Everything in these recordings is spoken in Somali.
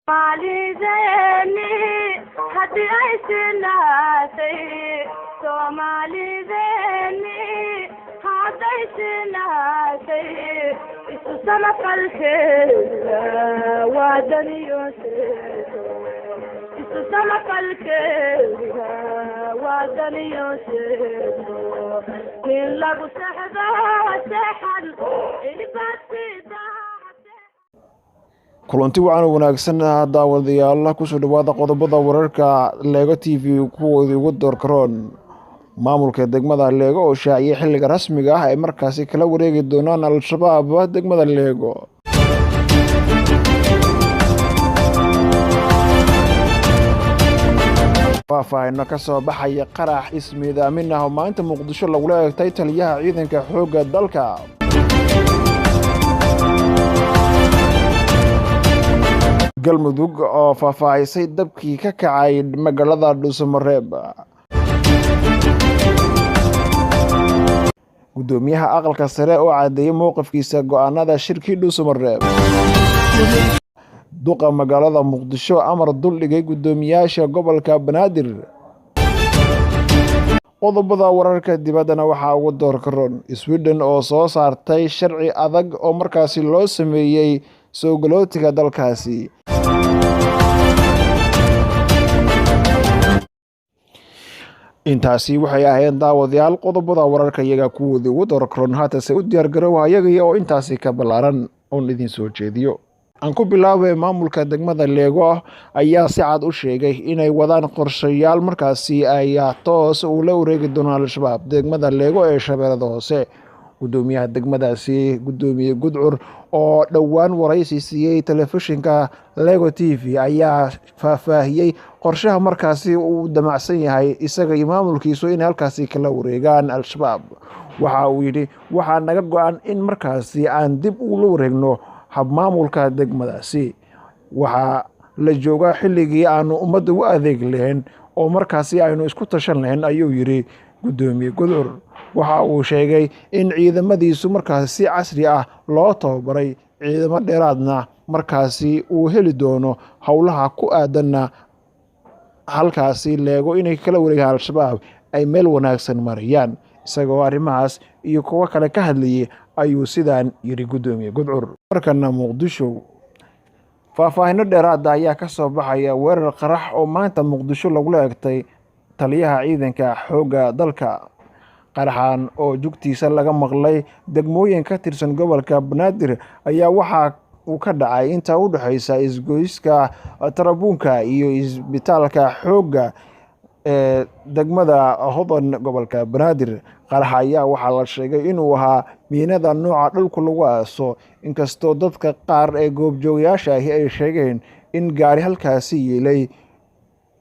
Somalideeni haddii ay sinaatay Somalideeni hadday sinaatay isu samafalkeeda waa daniyooseedo isu samafalkeeda waa daniyooseedo in lagu sexdo seexan ilbaasida kulanti wacan wanaagsan daawadayaal ku soo dhawaada qodobada wararka Lego TV kuwoodii ugu doorkaroon maamulka degmada Lego oo shaaciyay xilliga rasmiga ah ay markaasi kala wareegi doonaan al-shabaab degmada Lego. faahfaahin ka soo baxaya qarax ismiidaamin ah oo maanta Muqdisho lagu leeyahay taliyaha ciidanka xoogga dalka. galmudug oo faahfaahisay dabkii ka kacay magaalada Dhuusamareeb. gudoomiyaha aqalka sare oo cadeeyay mowqifkiisa go'aanada shirkii Dhuusamareeb. duqa magaalada Muqdisho amar dul dhigay gudoomiyaasha gobolka Banaadir. qodobada wararka dibaddana waxaa ugu doorkaroon Sweden oo soo saartay sharci adag oo markaasi loo sameeyay soo galootiga dalkaasi. intaasi waxay ahayn daawadayaal qodobada wararka iyaga kuwoodii ugu doorkaroon haatase u diyaargaroow ayaga oo intaasi ka ballaaran oon idin soo jeediyo. aan ku bilaabay maamulka degmada Lego ayaa si cad u sheegay inay wadaan qorshayaal markaasi ay toos u la wareegi doonaan al-shabaab degmada Lego ee Shabeellada Hoose. gudoomiyaha degmadaasi gudoomiye Gudcur oo dhawaan waraysi siiyay telefishinka Lego TV ayaa faahfaahiyay qorshaha markaasi uu damacsan yahay isaga iyo maamulkiisu in halkaasi kala wareegaan al-shabaab. waxa uu yidhi waxaa naga go'an in markaasi aan dib u la wareegno hab maamulka degmadaasi. waxaa la joogaa xilligii aanu ummadda u adeeg lahayn oo markaasi aynu isku tashan lahayn ayuu yidhi gudoomiye Gudcur. waxa uu sheegay in ciidamadiisu markaasi si casri ah loo tababaray ciidamo dheeraadna markaasi uu heli doono howlaha ku aadanna halkaasi Lego inay kala wareegaan al-shabaab ay meel wanaagsan marayaan. isagoo arrimahaas iyo kuwa kale ka hadlayay ayuu sidaan yiri gudoomiye Gudcur. markana Muqdisho faahfaahin dheeraad ah ayaa ka soo baxaya weerar qarax oo maanta Muqdisho lagu leeyahay taliyaha ciidanka xoogga dalka. qaraxan oo jugtiisa laga maqlay degmooyin ka tirsan gobolka Banaadir ayaa waxa uu ka dhacay inta u dhaxaysa isgoyska Tarabuunka iyo isbitaalka xoogga ee degmada Hodan gobolka Banaadir. qaraxa ayaa waxaa la sheegay inuu ahaa miinada nooca dhulka lagu aaso, inkastoo dadka qaar ee goobjoogayaasha ahi ay sheegeen in gaari halkaasi yeelay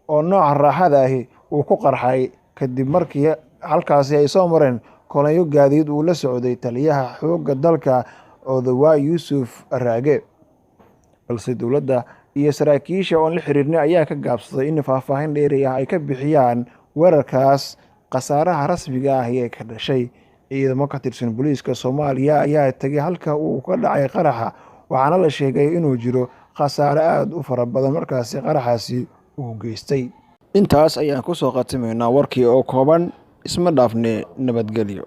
oo nooca raaxada ahi uu ku qarxay kadib markii halkaasi ay soo mareen kolonyo gaadiid uu la socday taliyaha xoogga dalka Odawa Yuusuf Raage. balse dowladda iyo saraakiisha oo la xiriirnay ayaa ka gaabsaday in faahfaahin dheeri ah ay ka bixiyaan weerarkaas khasaaraha rasmiga ah ee ka dhashay. ciidamo ka tirsan booliiska Soomaaliya ayaa tagay halka uu ka dhacay qaraxa, waxaana la sheegay inuu jiro khasaare aad u fara badan markaasi qaraxaasi uu geystay. intaas ayaan ku soo qatimaynaa warkii oo kooban. isma dhaafne nabadgelyo.